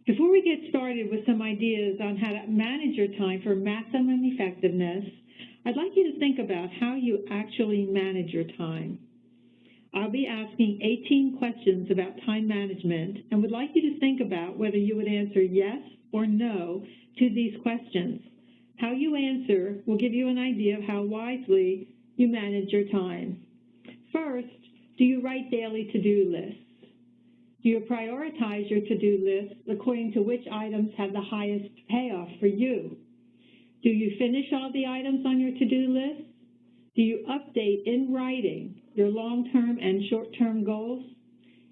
Before we get started with some ideas on how to manage your time for maximum effectiveness, I'd like you to think about how you actually manage your time. I'll be asking 18 questions about time management and would like you to think about whether you would answer yes or no to these questions. How you answer will give you an idea of how wisely you manage your time. First, do you write daily to-do lists? Do you prioritize your to-do list according to which items have the highest payoff for you? Do you finish all the items on your to-do list? Do you update in writing your long-term and short-term goals?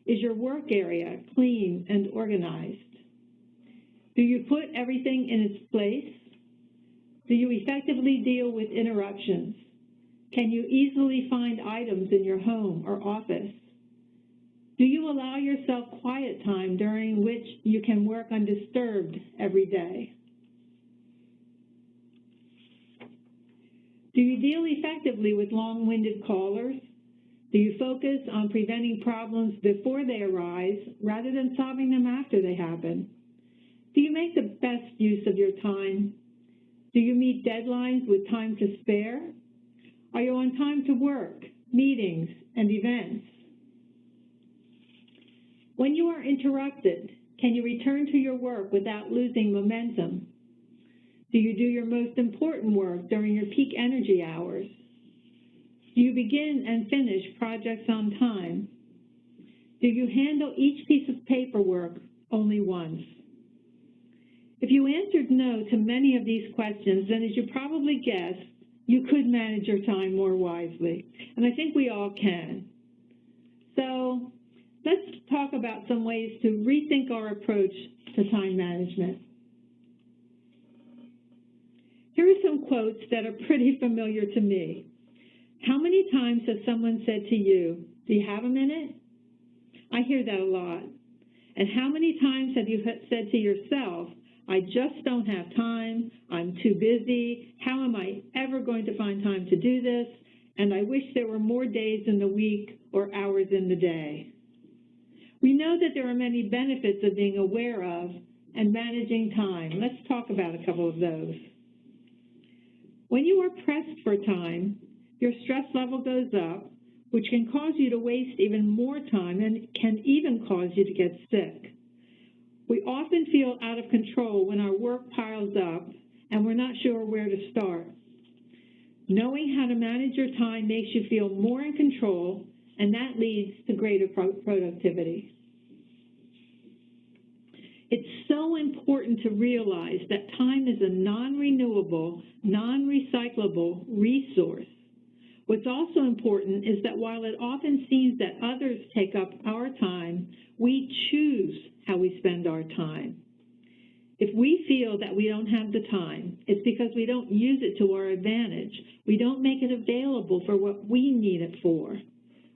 Is your work area clean and organized? Do you put everything in its place? Do you effectively deal with interruptions? Can you easily find items in your home or office? Do you allow yourself quiet time during which you can work undisturbed every day? Do you deal effectively with long-winded callers? Do you focus on preventing problems before they arise rather than solving them after they happen? Do you make the best use of your time? Do you meet deadlines with time to spare? Are you on time to work, meetings, and events? When you are interrupted, can you return to your work without losing momentum? Do you do your most important work during your peak energy hours? Do you begin and finish projects on time? Do you handle each piece of paperwork only once? If you answered no to many of these questions, then as you probably guessed, you could manage your time more wisely. And I think we all can. So let's talk about some ways to rethink our approach to time management. Here are some quotes that are pretty familiar to me. How many times has someone said to you, "Do you have a minute?" I hear that a lot. And how many times have you said to yourself, "I just don't have time, I'm too busy, how am I ever going to find time to do this, and I wish there were more days in the week or hours in the day." We know that there are many benefits of being aware of and managing time. Let's talk about a couple of those. When you are pressed for time, your stress level goes up, which can cause you to waste even more time and can even cause you to get sick. We often feel out of control when our work piles up and we're not sure where to start. Knowing how to manage your time makes you feel more in control, and that leads to greater productivity. It's so important to realize that time is a non-renewable, non-recyclable resource. What's also important is that while it often seems that others take up our time, we choose how we spend our time. If we feel that we don't have the time, it's because we don't use it to our advantage. We don't make it available for what we need it for.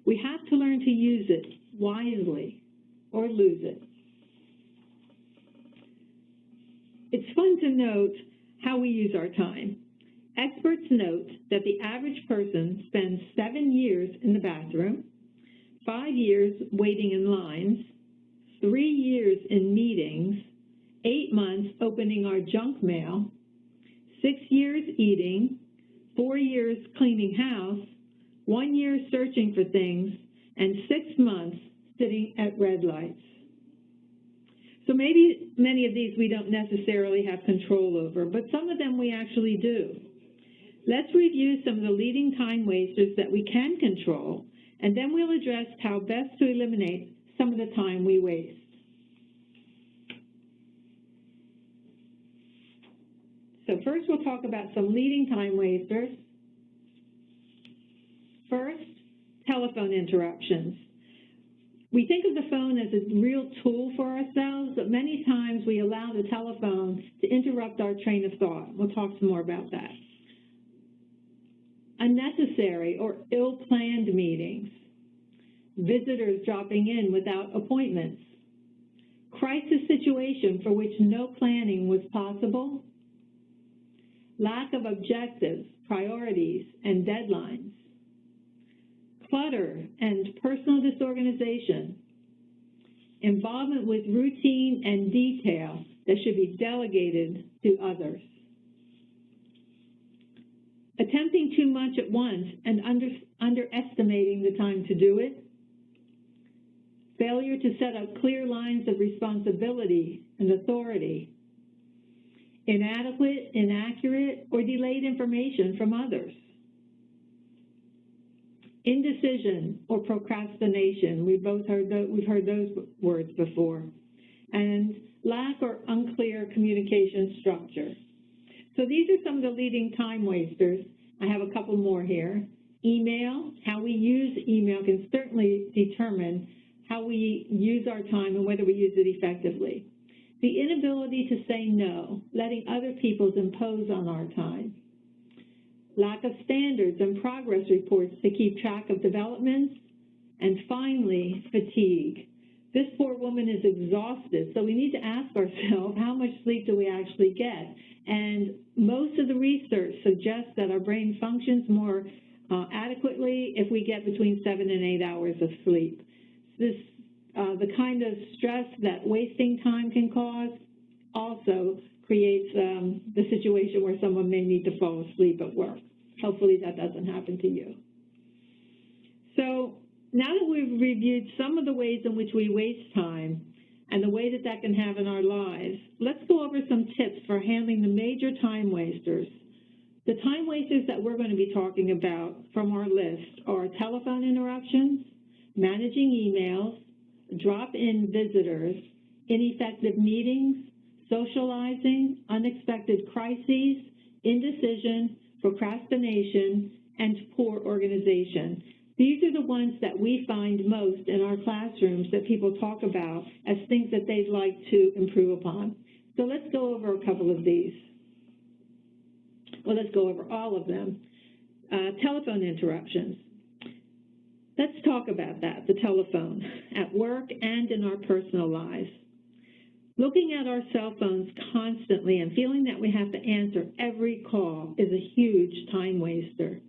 We have to learn to use it wisely or lose it. It's fun to note how we use our time. Experts note that the average person spends 7 years in the bathroom, 5 years waiting in lines, 3 years in meetings, 8 months opening our junk mail, 6 years eating, 4 years cleaning house, 1 year searching for things, and 6 months sitting at red lights. So maybe many of these we don't necessarily have control over, but some of them we actually do. Let's review some of the leading time wasters that we can control, and then we'll address how best to eliminate some of the time we waste. So first we'll talk about some leading time wasters. First, telephone interruptions. We think of the phone as a real tool for ourselves, but many times we allow the telephone to interrupt our train of thought. We'll talk some more about that. Unnecessary or ill-planned meetings. Visitors dropping in without appointments. Crisis situation for which no planning was possible. Lack of objectives, priorities, and deadlines. Clutter and personal disorganization. involvement with routine and detail that should be delegated to others. Attempting too much at once and underestimating the time to do it. Failure to set up clear lines of responsibility and authority. Inadequate, inaccurate, or delayed information from others. Indecision or procrastination, we've heard those words before. And lack or unclear communication structure. So these are some of the leading time wasters. I have a couple more here. Email, how we use email can certainly determine how we use our time and whether we use it effectively. The inability to say no, letting other people impose on our time. Lack of standards and progress reports to keep track of developments. And finally, fatigue. This poor woman is exhausted, so we need to ask ourselves, how much sleep do we actually get? And most of the research suggests that our brain functions more adequately if we get between 7 and 8 hours of sleep. The kind of stress that wasting time can cause also creates the situation where someone may need to fall asleep at work. Hopefully that doesn't happen to you. So now that we've reviewed some of the ways in which we waste time and the way that that can have in our lives, let's go over some tips for handling the major time wasters. The time wasters that we're going to be talking about from our list are telephone interruptions, managing emails, drop-in visitors, ineffective meetings, socializing, unexpected crises, indecision, procrastination, and poor organization. These are the ones that we find most in our classrooms that people talk about as things that they'd like to improve upon. So let's go over a couple of these. Well, let's go over all of them. Telephone interruptions. Let's talk about that, the telephone, at work and in our personal lives. Looking at our cell phones constantly and feeling that we have to answer every call is a huge time waster.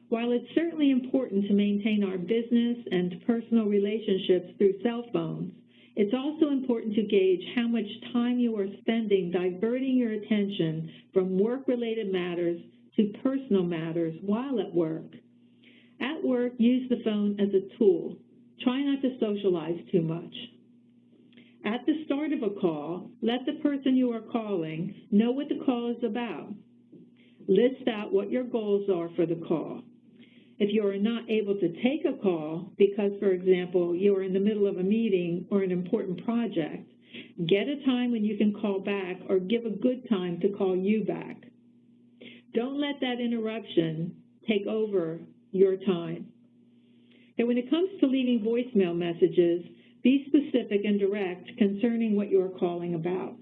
While it's certainly important to maintain our business and personal relationships through cell phones, it's also important to gauge how much time you are spending diverting your attention from work-related matters to personal matters while at work. At work, use the phone as a tool. Try not to socialize too much. At the start of a call, let the person you are calling know what the call is about. List out what your goals are for the call. If you are not able to take a call because, for example, you are in the middle of a meeting or an important project, get a time when you can call back or give a good time to call you back. Don't let that interruption take over your time. And when it comes to leaving voicemail messages, be specific and direct concerning what you are calling about.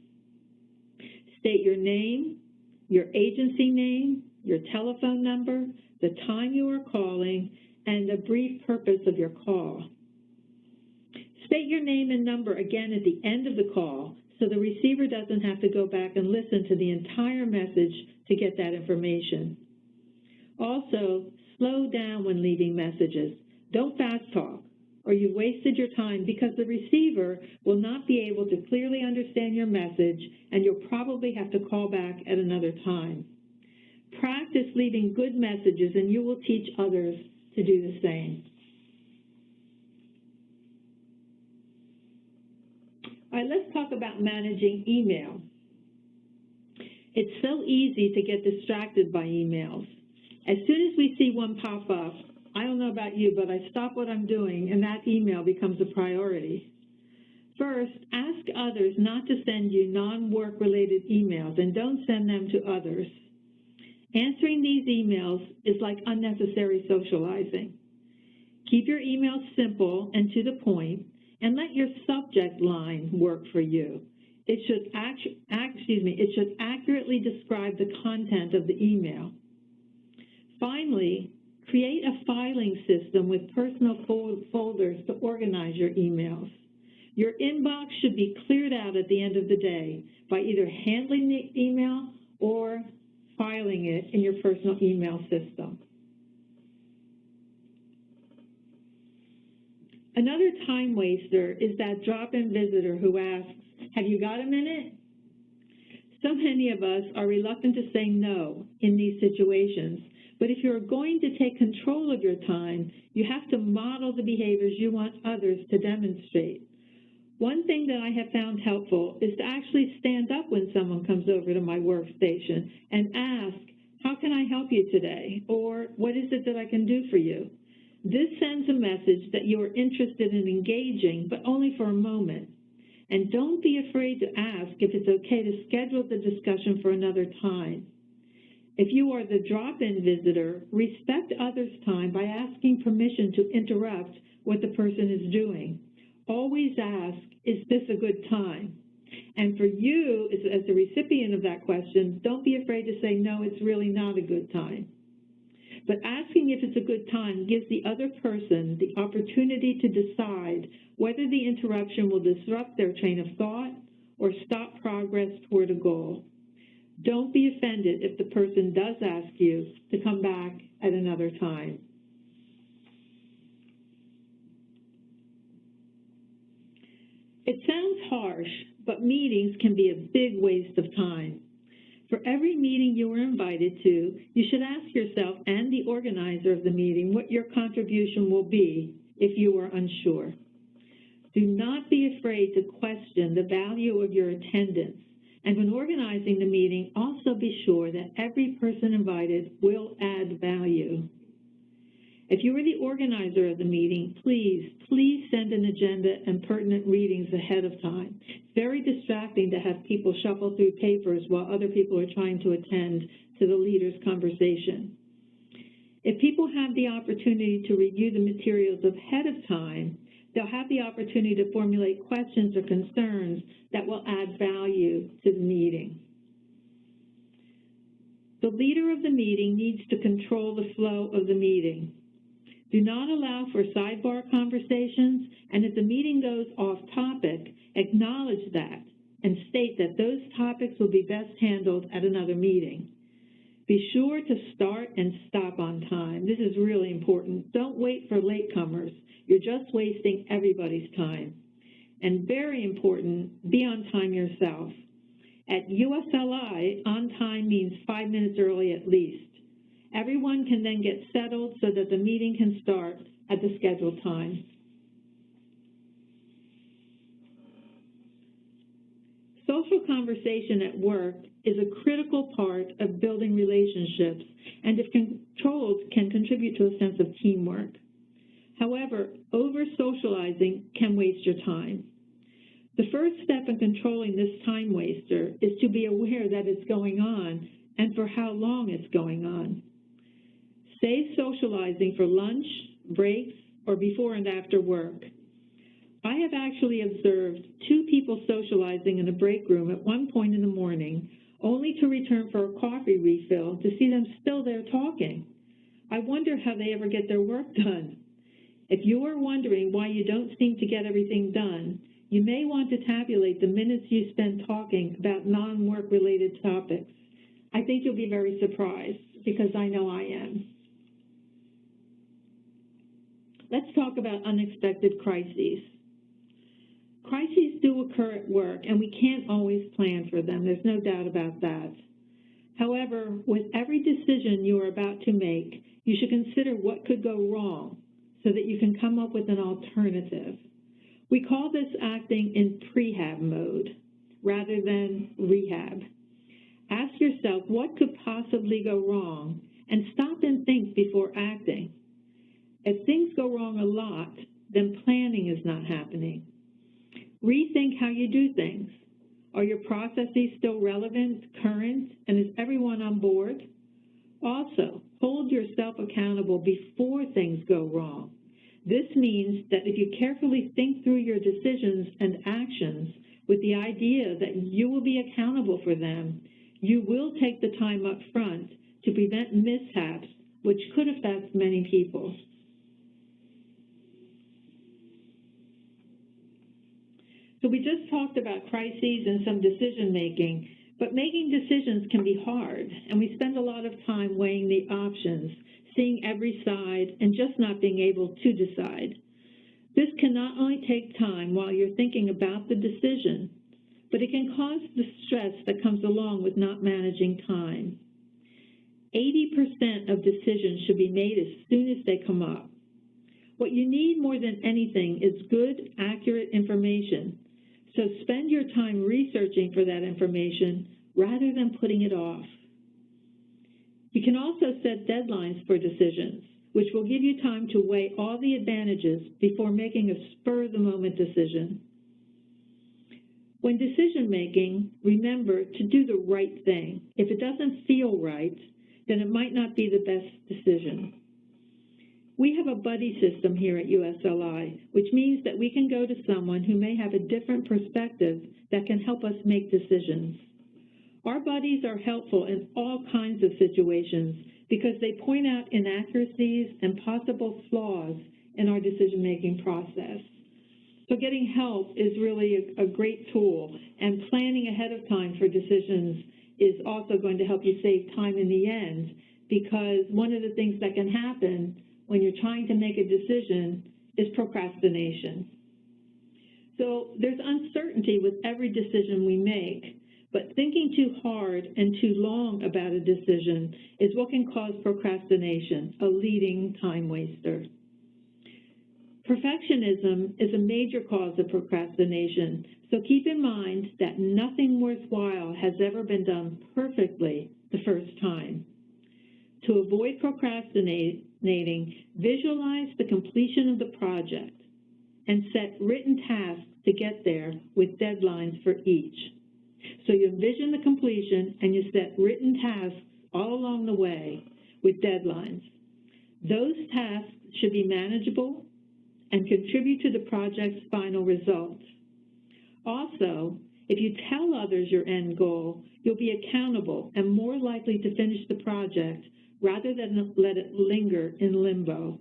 State your name, your agency name, your telephone number, the time you are calling, and the brief purpose of your call. State your name and number again at the end of the call so the receiver doesn't have to go back and listen to the entire message to get that information. Also, slow down when leaving messages. Don't fast talk, or you've wasted your time because the receiver will not be able to clearly understand your message, and you'll probably have to call back at another time. Practice leaving good messages, and you will teach others to do the same. All right, let's talk about managing email. It's so easy to get distracted by emails. As soon as we see one pop up, I don't know about you, but I stop what I'm doing, and that email becomes a priority. First, ask others not to send you non-work-related emails, and don't send them to others. Answering these emails is like unnecessary socializing. Keep your emails simple and to the point, and let your subject line work for you. It should accurately describe the content of the email. Finally, create a filing system with personal folders to organize your emails. Your inbox should be cleared out at the end of the day by either handling the email or filing it in your personal email system. Another time waster is that drop-in visitor who asks, "Have you got a minute?" So many of us are reluctant to say no in these situations, but if you're going to take control of your time, you have to model the behaviors you want others to demonstrate. One thing that I have found helpful is to actually stand up when someone comes over to my workstation and ask, "How can I help you today?" Or, "What is it that I can do for you?" This sends a message that you are interested in engaging, but only for a moment. And don't be afraid to ask if it's okay to schedule the discussion for another time. If you are the drop-in visitor, respect others' time by asking permission to interrupt what the person is doing. Always ask, "Is this a good time?" And for you, as the recipient of that question, don't be afraid to say, "No, it's really not a good time." But asking if it's a good time gives the other person the opportunity to decide whether the interruption will disrupt their train of thought or stop progress toward a goal. Don't be offended if the person does ask you to come back at another time. It sounds harsh, but meetings can be a big waste of time. For every meeting you are invited to, you should ask yourself and the organizer of the meeting what your contribution will be if you are unsure. Do not be afraid to question the value of your attendance. And when organizing the meeting, also be sure that every person invited will add value. If you are the organizer of the meeting, please send an agenda and pertinent readings ahead of time. It's very distracting to have people shuffle through papers while other people are trying to attend to the leader's conversation. If people have the opportunity to review the materials ahead of time, they'll have the opportunity to formulate questions or concerns that will add value to the meeting. The leader of the meeting needs to control the flow of the meeting. Do not allow for sidebar conversations, and if the meeting goes off topic, acknowledge that and state that those topics will be best handled at another meeting. Be sure to start and stop on time. This is really important. Don't wait for latecomers. You're just wasting everybody's time. And very important, be on time yourself. At USLI, on time means 5 minutes early at least. Everyone can then get settled so that the meeting can start at the scheduled time. Social conversation at work is a critical part of building relationships, and if controlled, can contribute to a sense of teamwork. However, over-socializing can waste your time. The first step in controlling this time waster is to be aware that it's going on and for how long it's going on. Save socializing for lunch, breaks, or before and after work. I have actually observed 2 people socializing in a break room at one point in the morning, only to return for a coffee refill to see them still there talking. I wonder how they ever get their work done. If you are wondering why you don't seem to get everything done, you may want to tabulate the minutes you spend talking about non-work related topics. I think you'll be very surprised, because I know I am. Let's talk about unexpected crises. Crises do occur at work, and we can't always plan for them. There's no doubt about that. However, with every decision you are about to make, you should consider what could go wrong so that you can come up with an alternative. We call this acting in prehab mode rather than rehab. Ask yourself what could possibly go wrong and stop and think before acting. If things go wrong a lot, then planning is not happening. Rethink how you do things. Are your processes still relevant, current, and is everyone on board? Also, hold yourself accountable before things go wrong. This means that if you carefully think through your decisions and actions with the idea that you will be accountable for them, you will take the time up front to prevent mishaps which could affect many people. So we just talked about crises and some decision making, but making decisions can be hard, and we spend a lot of time weighing the options, seeing every side, and just not being able to decide. This can not only take time while you're thinking about the decision, but it can cause the stress that comes along with not managing time. 80% of decisions should be made as soon as they come up. What you need more than anything is good, accurate information. So spend your time researching for that information rather than putting it off. You can also set deadlines for decisions, which will give you time to weigh all the advantages before making a spur-of-the-moment decision. When decision making, remember to do the right thing. If it doesn't feel right, then it might not be the best decision. We have a buddy system here at USLI, which means that we can go to someone who may have a different perspective that can help us make decisions. Our buddies are helpful in all kinds of situations because they point out inaccuracies and possible flaws in our decision-making process. So getting help is really a great tool, and planning ahead of time for decisions is also going to help you save time in the end, because one of the things that can happen when you're trying to make a decision is procrastination. So there's uncertainty with every decision we make, but thinking too hard and too long about a decision is what can cause procrastination, a leading time waster. Perfectionism is a major cause of procrastination, so keep in mind that nothing worthwhile has ever been done perfectly the first time. To avoid procrastinating, visualize the completion of the project and set written tasks to get there with deadlines for each. So you envision the completion and you set written tasks all along the way with deadlines. Those tasks should be manageable and contribute to the project's final result. Also, if you tell others your end goal, you'll be accountable and more likely to finish the project rather than let it linger in limbo.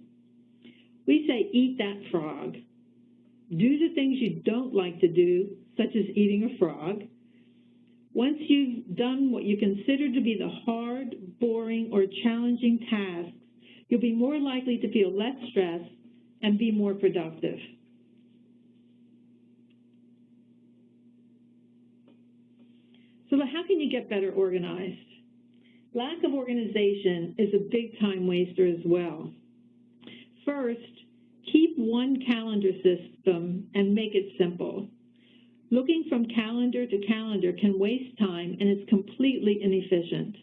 We say, eat that frog. Do the things you don't like to do, such as eating a frog. Once you've done what you consider to be the hard, boring, or challenging tasks, you'll be more likely to feel less stress and be more productive. So how can you get better organized? Lack of organization is a big time waster as well. First, keep one calendar system and make it simple. Looking from calendar to calendar can waste time and is completely inefficient.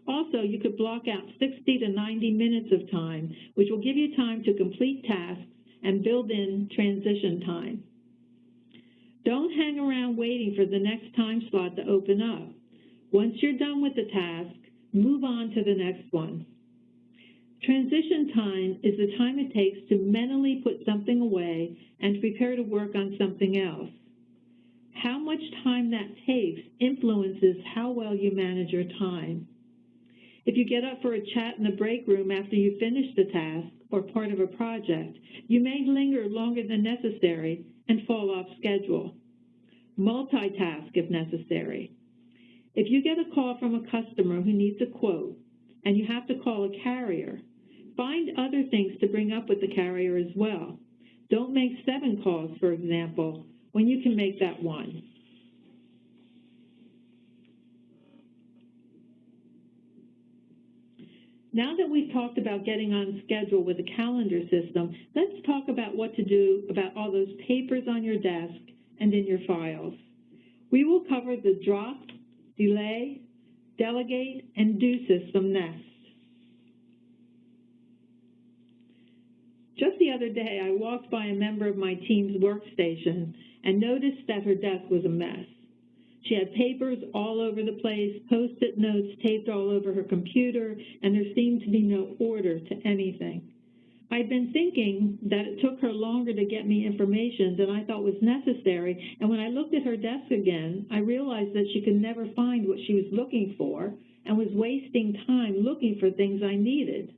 Also, you could block out 60 to 90 minutes of time, which will give you time to complete tasks and build in transition time. Don't hang around waiting for the next time slot to open up. Once you're done with the task, move on to the next one. Transition time is the time it takes to mentally put something away and prepare to work on something else. How much time that takes influences how well you manage your time. If you get up for a chat in the break room after you finish the task or part of a project, you may linger longer than necessary and fall off schedule. Multitask if necessary. If you get a call from a customer who needs a quote and you have to call a carrier, find other things to bring up with the carrier as well. Don't make 7 calls, for example, when you can make that one. Now that we've talked about getting on schedule with a calendar system, let's talk about what to do about all those papers on your desk and in your files. We will cover the drop, delay, delegate, and do system next. Just the other day, I walked by a member of my team's workstation and noticed that her desk was a mess. She had papers all over the place, Post-it notes taped all over her computer, and there seemed to be no order to anything. I'd been thinking that it took her longer to get me information than I thought was necessary, and when I looked at her desk again, I realized that she could never find what she was looking for and was wasting time looking for things I needed.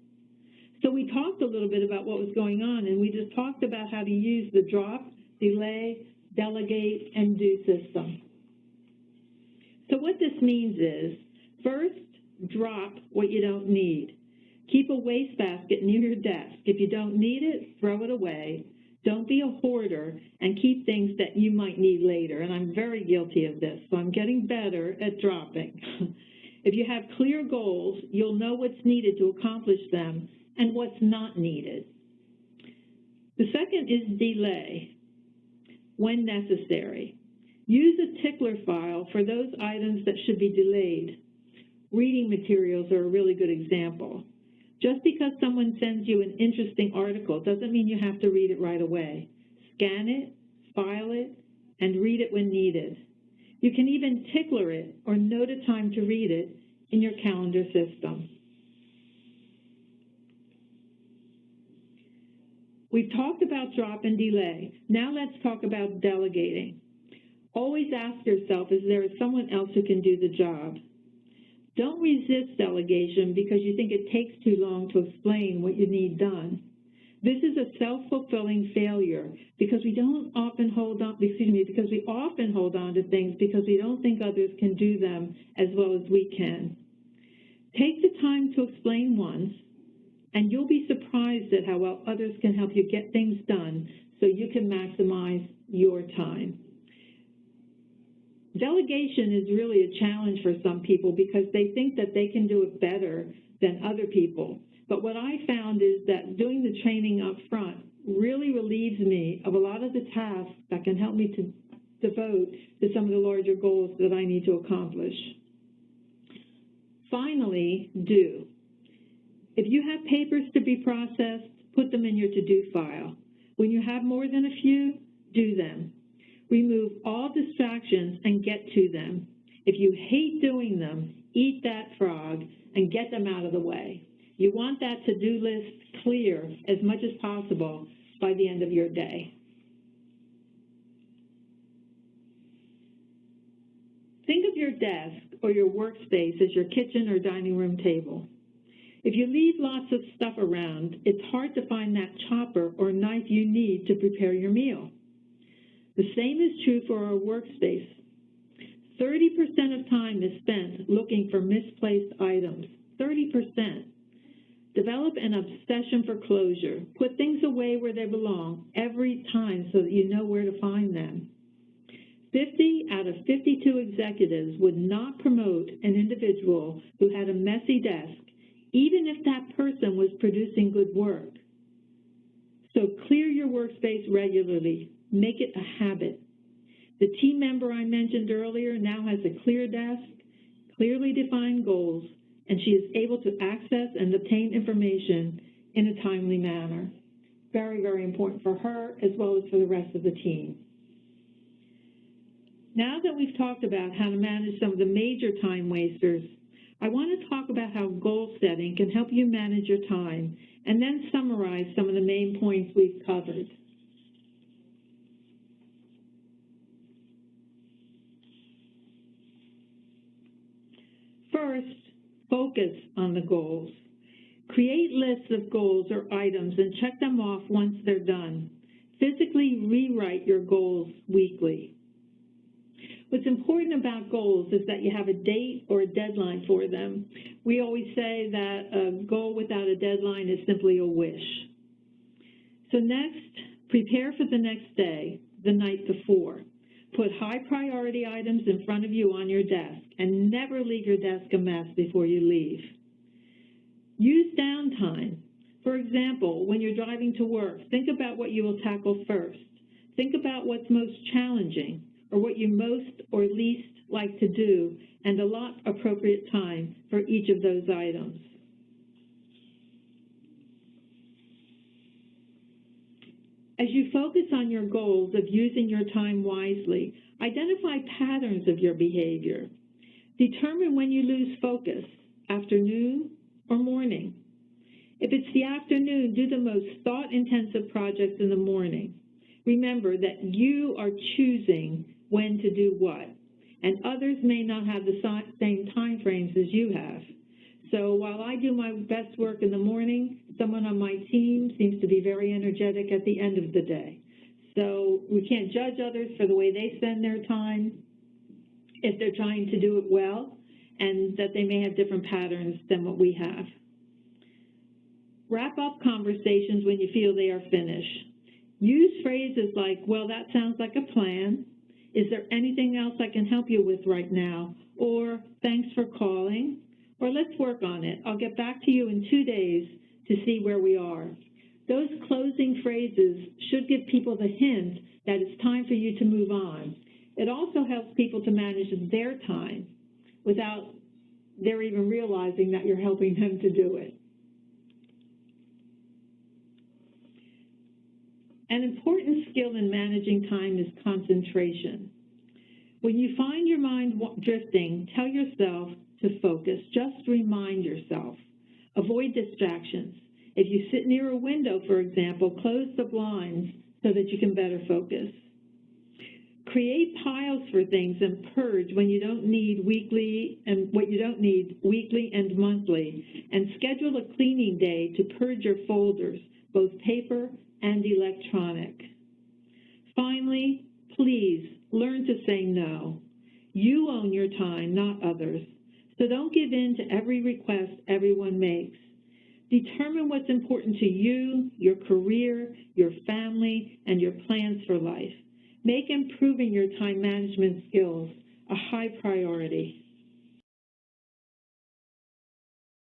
So we talked a little bit about what was going on, and we just talked about how to use the drop, delay, delegate, and do system. So what this means is, first, drop what you don't need. Keep a wastebasket near your desk. If you don't need it, throw it away. Don't be a hoarder and keep things that you might need later. And I'm very guilty of this, so I'm getting better at dropping. If you have clear goals, you'll know what's needed to accomplish them and what's not needed. The second is delay when necessary. Use a tickler file for those items that should be delayed. Reading materials are a really good example. Just because someone sends you an interesting article doesn't mean you have to read it right away. Scan it, file it, and read it when needed. You can even tickler it or note a time to read it in your calendar system. We've talked about drop and delay. Now let's talk about delegating. Always ask yourself, is there someone else who can do the job? Don't resist delegation because you think it takes too long to explain what you need done. This is a self-fulfilling failure because we often hold on to things because we don't think others can do them as well as we can. Take the time to explain once, and you'll be surprised at how well others can help you get things done so you can maximize your time. Delegation is really a challenge for some people because they think that they can do it better than other people. But what I found is that doing the training up front really relieves me of a lot of the tasks that can help me to devote to some of the larger goals that I need to accomplish. Finally, do. If you have papers to be processed, put them in your to-do file. When you have more than a few, do them. Remove all distractions and get to them. If you hate doing them, eat that frog and get them out of the way. You want that to-do list clear as much as possible by the end of your day. Think of your desk or your workspace as your kitchen or dining room table. If you leave lots of stuff around, it's hard to find that chopper or knife you need to prepare your meal. The same is true for our workspace. 30% of time is spent looking for misplaced items. 30%. Develop an obsession for closure. Put things away where they belong every time so that you know where to find them. 50 out of 52 executives would not promote an individual who had a messy desk, even if that person was producing good work. So clear your workspace regularly. Make it a habit. The team member I mentioned earlier now has a clear desk, clearly defined goals, and she is able to access and obtain information in a timely manner. Very, very important for her as well as for the rest of the team. Now that we've talked about how to manage some of the major time wasters, I want to talk about how goal setting can help you manage your time and then summarize some of the main points we've covered. First, focus on the goals. Create lists of goals or items and check them off once they're done. Physically rewrite your goals weekly. What's important about goals is that you have a date or a deadline for them. We always say that a goal without a deadline is simply a wish. So next, prepare for the next day, the night before. Put high priority items in front of you on your desk and never leave your desk a mess before you leave. Use downtime. For example, when you're driving to work, think about what you will tackle first. Think about what's most challenging or what you most or least like to do and allot appropriate time for each of those items. As you focus on your goals of using your time wisely, identify patterns of your behavior. Determine when you lose focus, afternoon or morning. If it's the afternoon, do the most thought-intensive projects in the morning. Remember that you are choosing when to do what, and others may not have the same time frames as you have. So while I do my best work in the morning, someone on my team seems to be very energetic at the end of the day. So we can't judge others for the way they spend their time if they're trying to do it well, and that they may have different patterns than what we have. Wrap up conversations when you feel they are finished. Use phrases like, well, that sounds like a plan. Is there anything else I can help you with right now? Or, thanks for calling. Or, let's work on it. I'll get back to you in 2 days to see where we are. Those closing phrases should give people the hint that it's time for you to move on. It also helps people to manage their time without their even realizing that you're helping them to do it. An important skill in managing time is concentration. When you find your mind drifting, tell yourself to focus. Just remind yourself. Avoid distractions. If you sit near a window, for example, close the blinds so that you can better focus. Create piles for things and purge when you don't need weekly and what you don't need weekly and monthly. And schedule a cleaning day to purge your folders, both paper and electronic. Finally, please learn to say no. You own your time, not others. So don't give in to every request everyone makes. Determine what's important to you, your career, your family, and your plans for life. Make improving your time management skills a high priority.